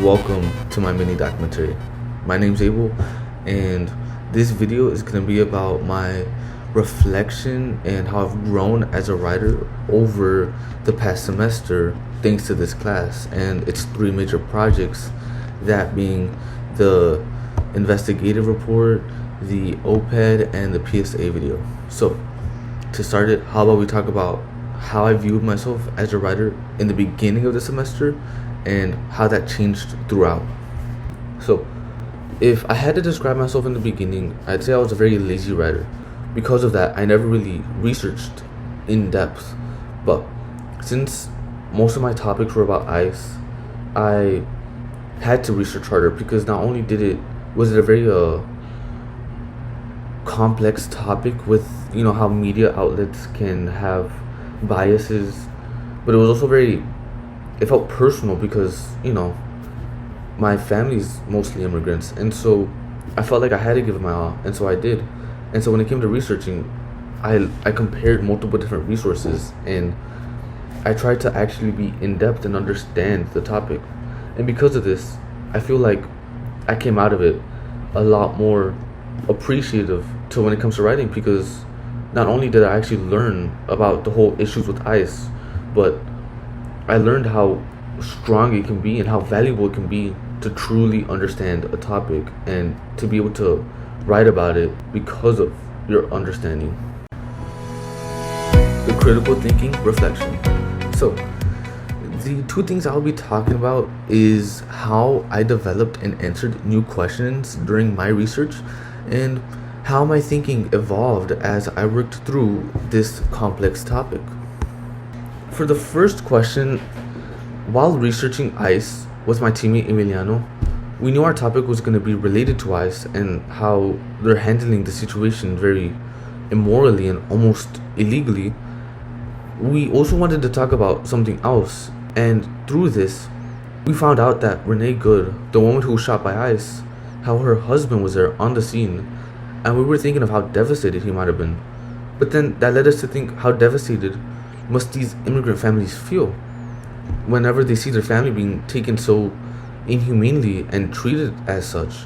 welcome to my mini documentary. My name's Abel, and this video is going to be about my reflection and how I've grown as a writer over the past semester thanks to this class and its three major projects, that being the investigative report, the OPED, and the PSA video. So to start it, how about we talk about how I viewed myself as a writer in the beginning of the semester and how that changed throughout. So if I had to describe myself in the beginning, I'd say I was a very lazy writer. Because of that, I never really researched in depth. But since most of my topics were about ICE, I had to research harder, because not only was it a very complex topic with how media outlets can have biases, but it was also it felt personal because my family's mostly immigrants, and so I felt like I had to give it my all, and so I did. And so when it came to researching, I compared multiple different resources, and I tried to actually be in depth and understand the topic. And because of this, I feel like I came out of it a lot more appreciative to when it comes to writing, because not only did I actually learn about the whole issues with ICE, but I learned how strong it can be and how valuable it can be to truly understand a topic and to be able to write about it because of your understanding. The critical thinking reflection. So the two things I'll be talking about is how I developed and answered new questions during my research, and how my thinking evolved as I worked through this complex topic. For the first question, while researching ICE with my teammate Emiliano, we knew our topic was going to be related to ICE and how they're handling the situation very immorally and almost illegally. We also wanted to talk about something else, and through this, we found out that Renee Good, the woman who was shot by ICE, how her husband was there on the scene, and we were thinking of how devastated he might have been. But then that led us to think, how devastated must these immigrant families feel whenever they see their family being taken so inhumanely and treated as such?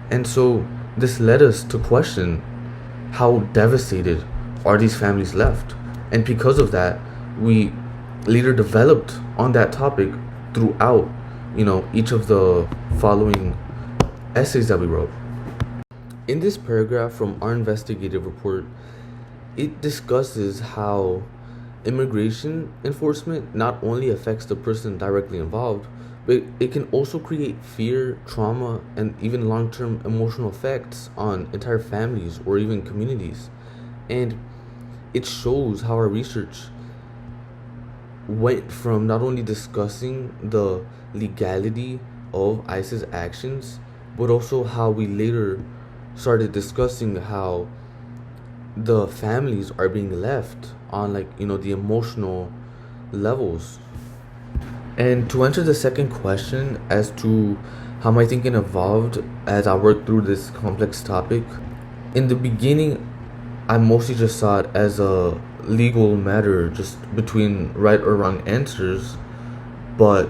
And so this led us to question, how devastated are these families left? And because of that, we later developed on that topic throughout each of the following essays that we wrote. In this paragraph from our investigative report, it discusses how immigration enforcement not only affects the person directly involved, but it can also create fear, trauma, and even long-term emotional effects on entire families or even communities. And it shows how our research went from not only discussing the legality of ICE's actions, but also how we later started discussing how the families are being left on the emotional levels. And to answer the second question as to how my thinking evolved as I worked through this complex topic, in the beginning I mostly just saw it as a legal matter, just between right or wrong answers. But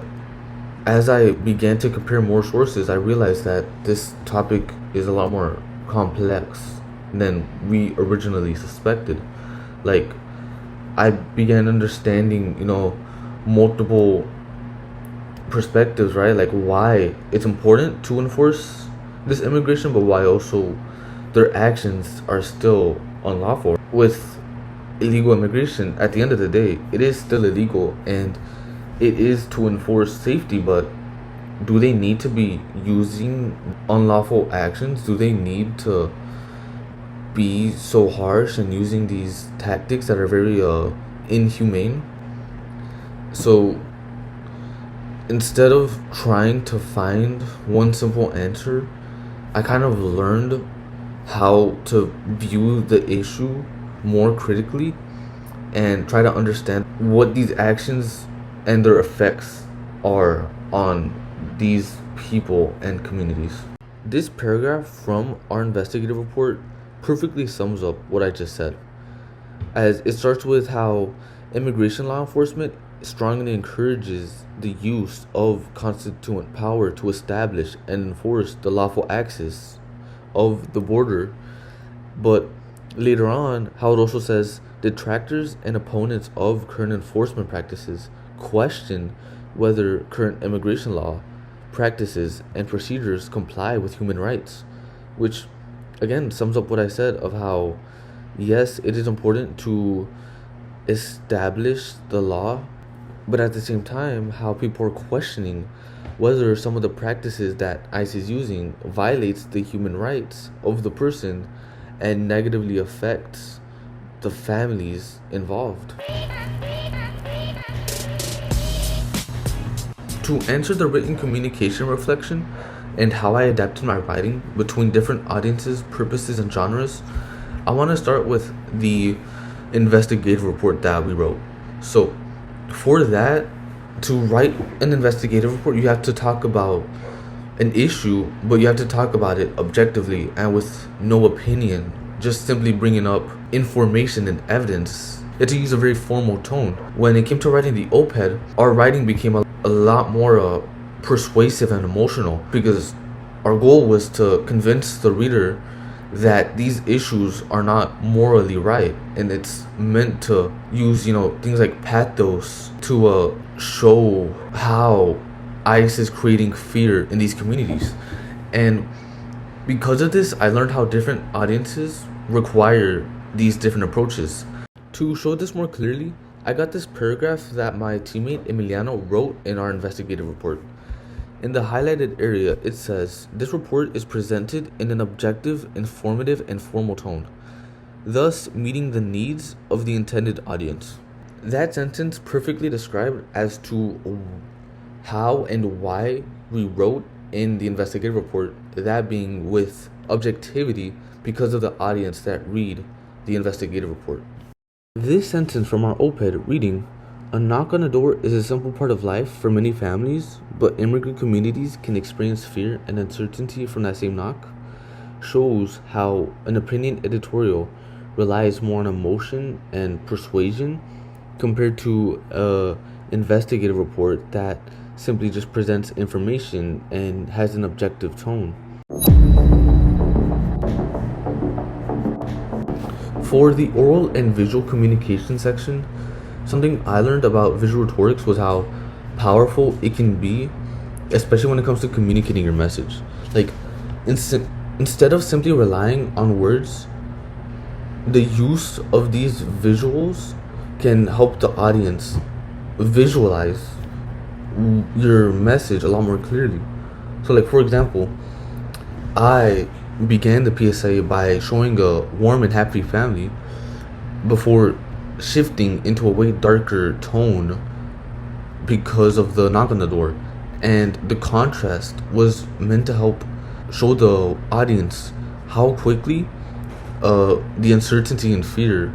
as I began to compare more sources, I realized that this topic is a lot more complex than we originally suspected. I began understanding multiple perspectives, right? Like why it's important to enforce this immigration, but why also their actions are still unlawful. With illegal immigration, at the end of the day, it is still illegal and it is to enforce safety, but do they need to be using unlawful actions? Do they need to be so harsh and using these tactics that are very inhumane? So instead of trying to find one simple answer, I kind of learned how to view the issue more critically and try to understand what these actions and their effects are on these people and communities. This paragraph from our investigative report perfectly sums up what I just said, as it starts with how immigration law enforcement strongly encourages the use of constituent power to establish and enforce the lawful access of the border. But later on, how it also says detractors and opponents of current enforcement practices question whether current immigration law practices and procedures comply with human rights, which again sums up what I said of how, yes, it is important to establish the law, but at the same time, how people are questioning whether some of the practices that ICE is using violates the human rights of the person and negatively affects the families involved. To answer the written communication reflection and how I adapted my writing between different audiences, purposes, and genres, I want to start with the investigative report that we wrote. So, for that, to write an investigative report, you have to talk about an issue, but you have to talk about it objectively and with no opinion, just simply bringing up information and evidence. You have to use a very formal tone. When it came to writing the op-ed, our writing became a lot more persuasive and emotional, because our goal was to convince the reader that these issues are not morally right, and it's meant to use things like pathos to show how ICE is creating fear in these communities. And because of this, I learned how different audiences require these different approaches. To show this more clearly, I got this paragraph that my teammate Emiliano wrote in our investigative report. In the highlighted area, it says, "This report is presented in an objective, informative, and formal tone, thus meeting the needs of the intended audience." That sentence perfectly described as to how and why we wrote in the investigative report, that being with objectivity because of the audience that read the investigative report. This sentence from our op-ed reading, "A knock on a door is a simple part of life for many families, but immigrant communities can experience fear and uncertainty from that same knock," shows how an opinion editorial relies more on emotion and persuasion compared to an investigative report that simply just presents information and has an objective tone. For the oral and visual communication section, something I learned about visual rhetorics was how powerful it can be, especially when it comes to communicating your message. Like, instead of simply relying on words, the use of these visuals can help the audience visualize your message a lot more clearly. So, like, for example, I began the PSA by showing a warm and happy family before shifting into a way darker tone because of the knock on the door. And the contrast was meant to help show the audience how quickly the uncertainty and fear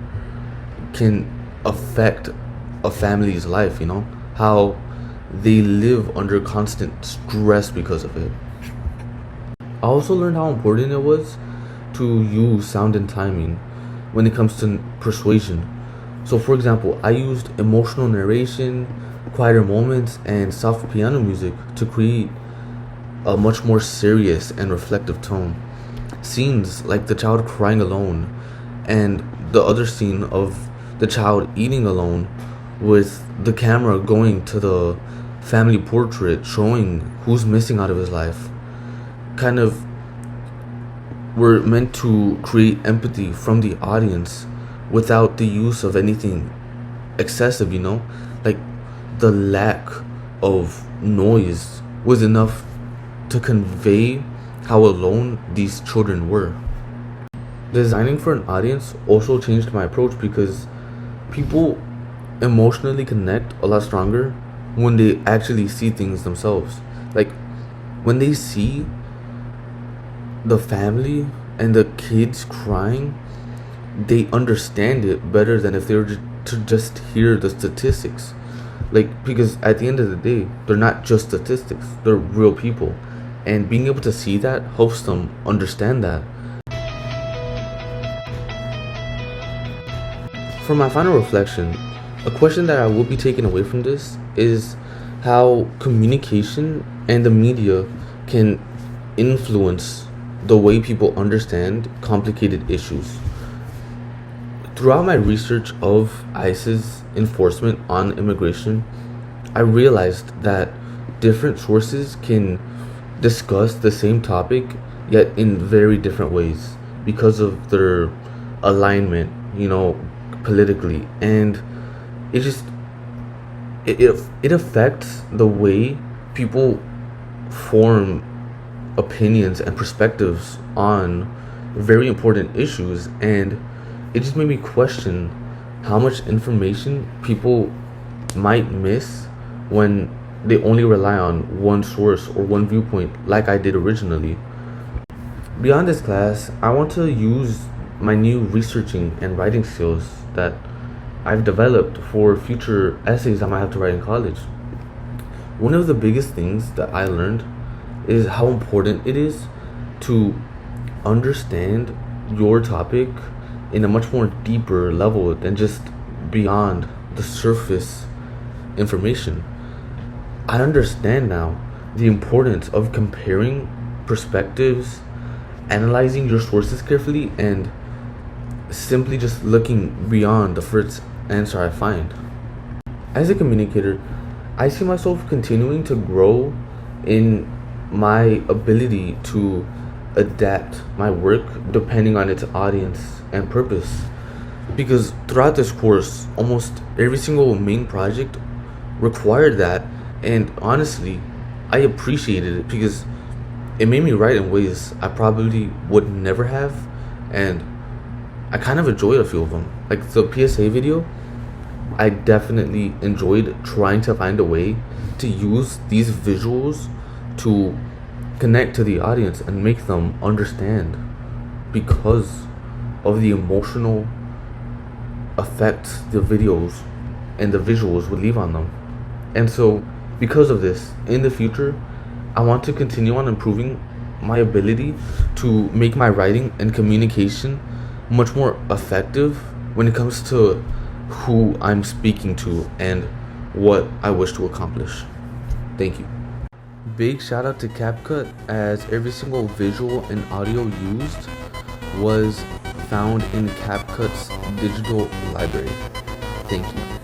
can affect a family's life, how they live under constant stress because of it. I also learned how important it was to use sound and timing when it comes to persuasion. So, for example, I used emotional narration, quieter moments, and soft piano music to create a much more serious and reflective tone. Scenes like the child crying alone and the other scene of the child eating alone, with the camera going to the family portrait showing who's missing out of his life, kind of were meant to create empathy from the audience without the use of anything excessive, like the lack of noise was enough to convey how alone these children were. Designing for an audience also changed my approach, because people emotionally connect a lot stronger when they actually see things themselves. Like, when they see the family and the kids crying, they understand it better than if they were to just hear the statistics. Like, because at the end of the day, they're not just statistics, they're real people. And being able to see that helps them understand that. For my final reflection, A question that I will be taking away from this is how communication and the media can influence the way people understand complicated issues. Throughout my research of ICE's enforcement on immigration, I realized that different sources can discuss the same topic yet in very different ways because of their alignment, politically. And it just it affects the way people form opinions and perspectives on very important issues, and it just made me question how much information people might miss when they only rely on one source or one viewpoint like I did originally. Beyond this class, I want to use my new researching and writing skills that I've developed for future essays I might have to write in college. One of the biggest things that I learned is how important it is to understand your topic in a much more deeper level than just beyond the surface information. I understand now the importance of comparing perspectives, analyzing your sources carefully, and simply just looking beyond the first answer I find. As a communicator, I see myself continuing to grow in my ability to adapt my work depending on its audience and purpose. Because throughout this course, almost every single main project required that, and honestly, I appreciated it because it made me write in ways I probably would never have, and I kind of enjoyed a few of them. Like the PSA video, I definitely enjoyed trying to find a way to use these visuals to connect to the audience and make them understand because of the emotional effects the videos and the visuals would leave on them. And so, because of this, in the future, I want to continue on improving my ability to make my writing and communication much more effective when it comes to who I'm speaking to and what I wish to accomplish. Thank you. Big shout out to CapCut, as every single visual and audio used was found in CapCut's digital library. Thank you.